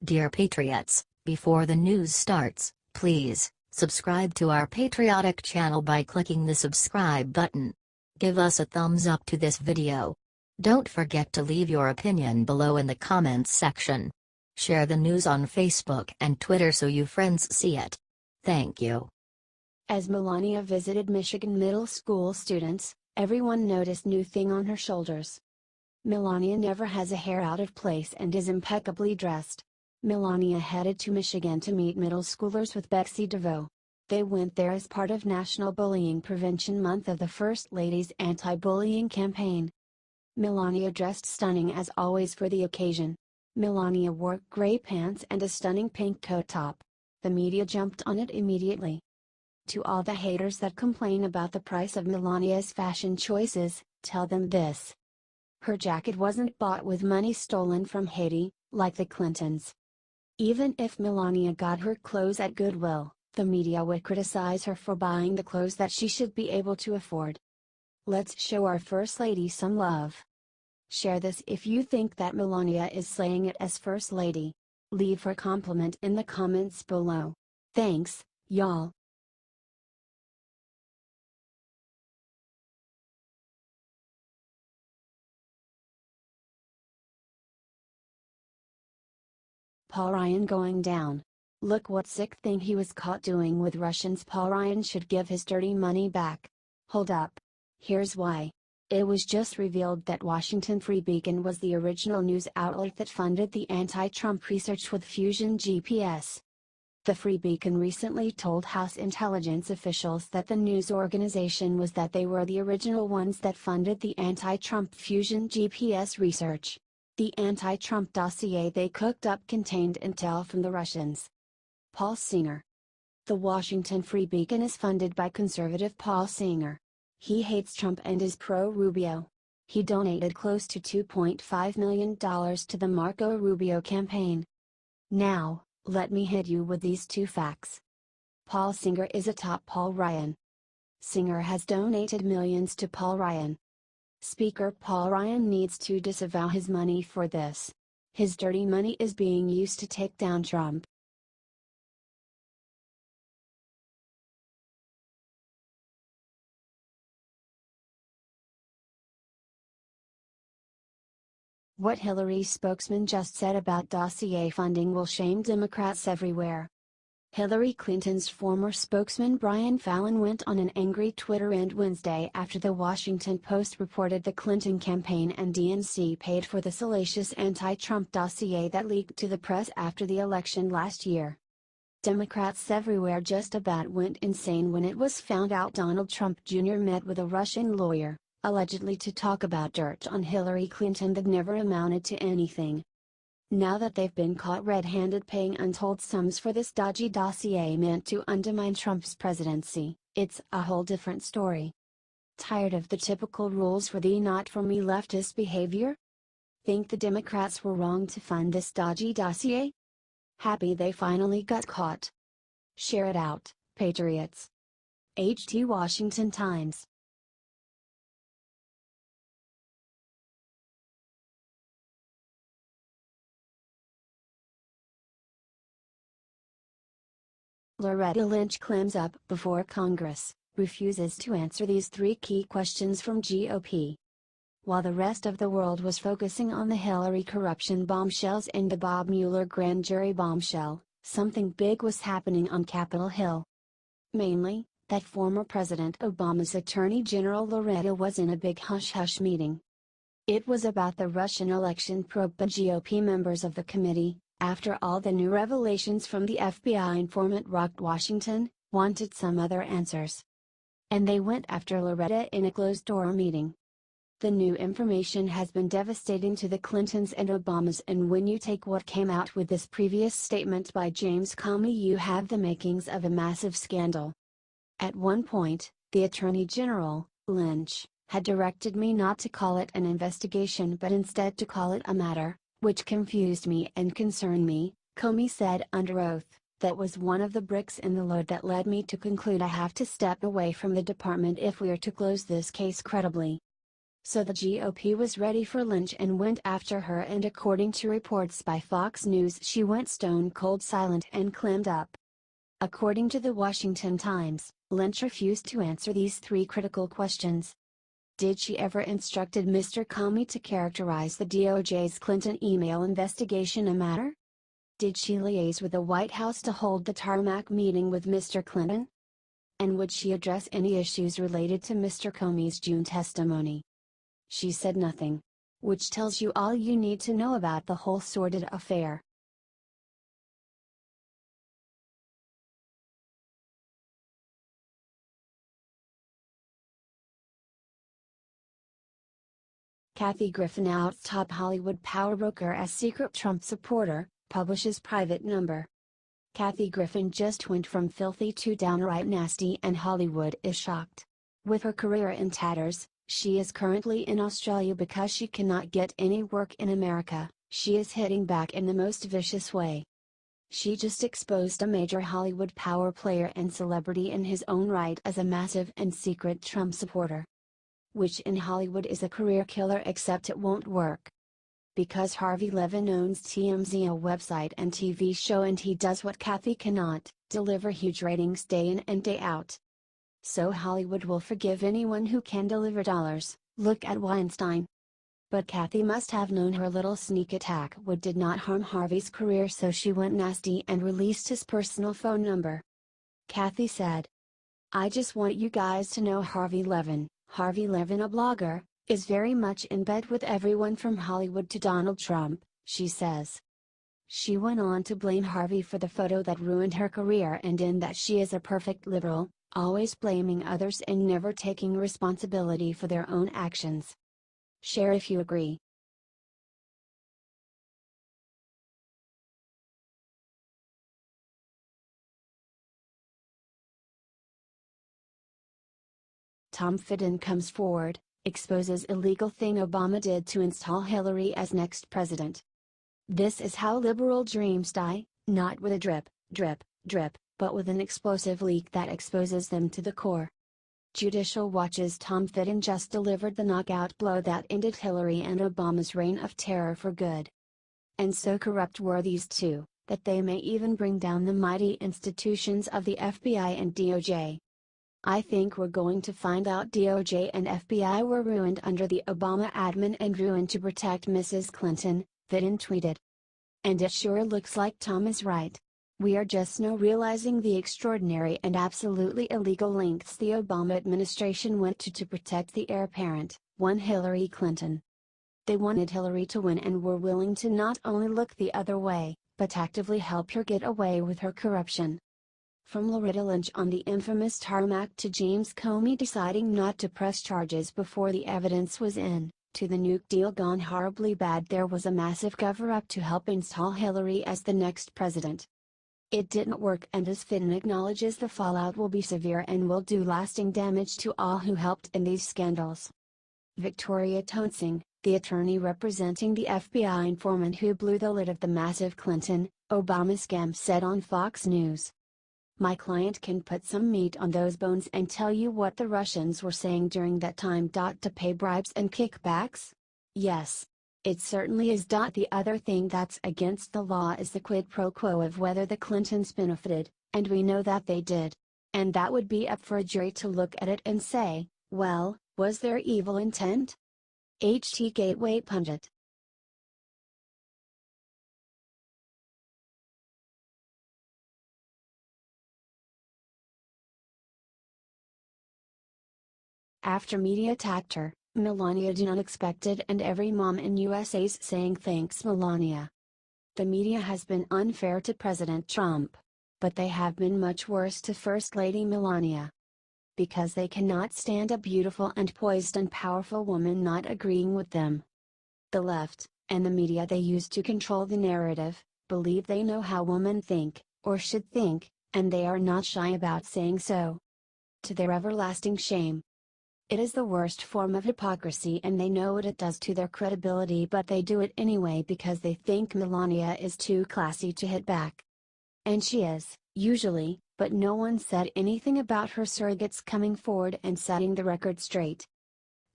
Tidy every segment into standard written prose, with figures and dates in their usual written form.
Dear Patriots, before the news starts, please subscribe to our patriotic channel by clicking the subscribe button. Give us a thumbs up to this video. Don't forget to leave your opinion below in the comments section. Share the news on Facebook and Twitter so you friends see it. Thank you. As Melania visited Michigan middle school students, everyone noticed new thing on her shoulders. Melania never has a hair out of place and is impeccably dressed. Melania headed to Michigan to meet middle schoolers with Betsy DeVos. They went there as part of National Bullying Prevention Month of the First Lady's anti-bullying campaign. Melania dressed stunning as always for the occasion. Melania wore gray pants and a stunning pink coat top. The media jumped on it immediately. To all the haters that complain about the price of Melania's fashion choices, tell them this. Her jacket wasn't bought with money stolen from Haiti, like the Clintons. Even if Melania got her clothes at Goodwill, the media would criticize her for buying the clothes that she should be able to afford. Let's show our First Lady some love. Share this if you think that Melania is slaying it as First Lady. Leave her compliment in the comments below. Thanks, y'all. Paul Ryan going down. Look what sick thing he was caught doing with Russians. Paul Ryan should give his dirty money back. Hold up. Here's why. It was just revealed that Washington Free Beacon was the original news outlet that funded the anti-Trump research with Fusion GPS. The Free Beacon recently told House intelligence officials that the news organization was that they were the original ones that funded the anti-Trump Fusion GPS research. The anti-Trump dossier they cooked up contained intel from the Russians. Paul Singer. The Washington Free Beacon is funded by conservative Paul Singer. He hates Trump and is pro-Rubio. He donated close to $2.5 million to the Marco Rubio campaign. Now, let me hit you with these two facts. Paul Singer is atop Paul Ryan. Singer has donated millions to Paul Ryan. Speaker Paul Ryan needs to disavow his money for this. His dirty money is being used to take down Trump. What Hillary's spokesman just said about dossier funding will shame Democrats everywhere. Hillary Clinton's former spokesman Brian Fallon went on an angry Twitter end Wednesday after the Washington Post reported the Clinton campaign and DNC paid for the salacious anti-Trump dossier that leaked to the press after the election last year. Democrats everywhere just about went insane when it was found out Donald Trump Jr. met with a Russian lawyer, allegedly to talk about dirt on Hillary Clinton that never amounted to anything. Now that they've been caught red-handed paying untold sums for this dodgy dossier meant to undermine Trump's presidency, it's a whole different story. Tired of the typical rules for the not-for-me leftist behavior? Think the Democrats were wrong to fund this dodgy dossier? Happy they finally got caught. Share it out, patriots. HT Washington Times. Loretta Lynch clams up before Congress, refuses to answer these three key questions from GOP. While the rest of the world was focusing on the Hillary corruption bombshells and the Bob Mueller grand jury bombshell, something big was happening on Capitol Hill. Mainly, that former President Obama's Attorney General Loretta was in a big hush-hush meeting. It was about the Russian election probe by GOP members of the committee. After all the new revelations from the FBI informant rocked Washington, wanted some other answers. And they went after Loretta in a closed-door meeting. The new information has been devastating to the Clintons and Obamas, and when you take what came out with this previous statement by James Comey, you have the makings of a massive scandal. At one point, the Attorney General, Lynch, had directed me not to call it an investigation but instead to call it a matter, which confused me and concerned me, Comey said under oath. That was one of the bricks in the load that led me to conclude I have to step away from the department if we are to close this case credibly. So the GOP was ready for Lynch and went after her, and according to reports by Fox News, she went stone cold silent and clammed up. According to the Washington Times, Lynch refused to answer these three critical questions. Did she ever instructed Mr. Comey to characterize the DOJ's Clinton email investigation a matter? Did she liaise with the White House to hold the tarmac meeting with Mr. Clinton? And would she address any issues related to Mr. Comey's June testimony? She said nothing. Which tells you all you need to know about the whole sordid affair. Kathy Griffin outs top Hollywood powerbroker as secret Trump supporter, publishes private number. Kathy Griffin just went from filthy to downright nasty, and Hollywood is shocked. With her career in tatters, she is currently in Australia because she cannot get any work in America. She is hitting back in the most vicious way. She just exposed a major Hollywood power player and celebrity in his own right as a massive and secret Trump supporter. Which in Hollywood is a career killer, except it won't work. Because Harvey Levin owns TMZ, a website and TV show, and he does what Kathy cannot, deliver huge ratings day in and day out. So Hollywood will forgive anyone who can deliver dollars. Look at Weinstein. But Kathy must have known her little sneak attack did not harm Harvey's career, so she went nasty and released his personal phone number. Kathy said, "I just want you guys to know Harvey Levin a blogger, is very much in bed with everyone from Hollywood to Donald Trump," she says. She went on to blame Harvey for the photo that ruined her career, and in that she is a perfect liberal, always blaming others and never taking responsibility for their own actions. Share if you agree. Tom Fitton comes forward, exposes illegal thing Obama did to install Hillary as next president. This is how liberal dreams die, not with a drip, drip, drip, but with an explosive leak that exposes them to the core. Judicial Watch's Tom Fitton just delivered the knockout blow that ended Hillary and Obama's reign of terror for good. And so corrupt were these two, that they may even bring down the mighty institutions of the FBI and DOJ. "I think we're going to find out DOJ and FBI were ruined under the Obama admin and ruined to protect Mrs. Clinton," Fitton tweeted. And it sure looks like Tom is right. We are just now realizing the extraordinary and absolutely illegal lengths the Obama administration went to protect the heir apparent, one Hillary Clinton. They wanted Hillary to win and were willing to not only look the other way, but actively help her get away with her corruption. From Loretta Lynch on the infamous tarmac to James Comey deciding not to press charges before the evidence was in, to the nuke deal gone horribly bad, there was a massive cover-up to help install Hillary as the next president. It didn't work, and as Fitton acknowledges, the fallout will be severe and will do lasting damage to all who helped in these scandals. Victoria Toensing, the attorney representing the FBI informant who blew the lid of the massive Clinton-Obama scam, said on Fox News, "My client can put some meat on those bones and tell you what the Russians were saying during that time. To pay bribes and kickbacks? Yes. It certainly is. The other thing that's against the law is the quid pro quo of whether the Clintons benefited, and we know that they did. And that would be up for a jury to look at it and say, well, was there evil intent?" HT Gateway Pundit. After media attacked her, Melania did unexpected, and every mom in USA's saying thanks Melania. The media has been unfair to President Trump, but they have been much worse to First Lady Melania. Because they cannot stand a beautiful and poised and powerful woman not agreeing with them. The left, and the media they use to control the narrative, believe they know how women think, or should think, and they are not shy about saying so. To their everlasting shame. It is the worst form of hypocrisy, and they know what it does to their credibility, but they do it anyway because they think Melania is too classy to hit back. And she is, usually, but no one said anything about her surrogates coming forward and setting the record straight.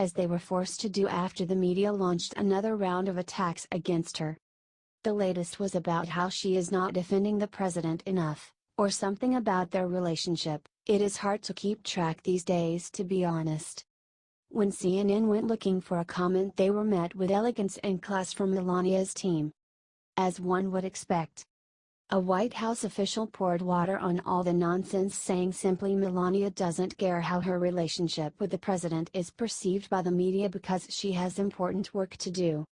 as they were forced to do after the media launched another round of attacks against her. The latest was about how she is not defending the president enough, or something about their relationship. It is hard to keep track these days, to be honest. When CNN went looking for a comment, they were met with elegance and class from Melania's team. As one would expect. A White House official poured water on all the nonsense, saying simply Melania doesn't care how her relationship with the president is perceived by the media because she has important work to do.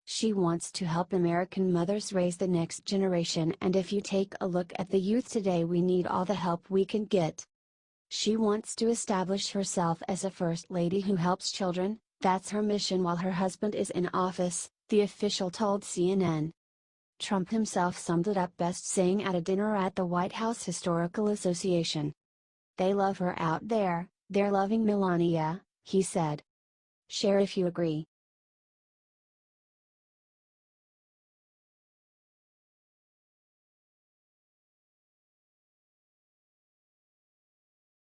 She wants to help American mothers raise the next generation, and if you take a look at the youth today, we need all the help we can get. She wants to establish herself as a first lady who helps children. That's her mission while her husband is in office, the official told CNN. Trump himself summed it up best, saying at a dinner at the White House Historical Association, "They love her out there, they're loving Melania," he said. Share if you agree.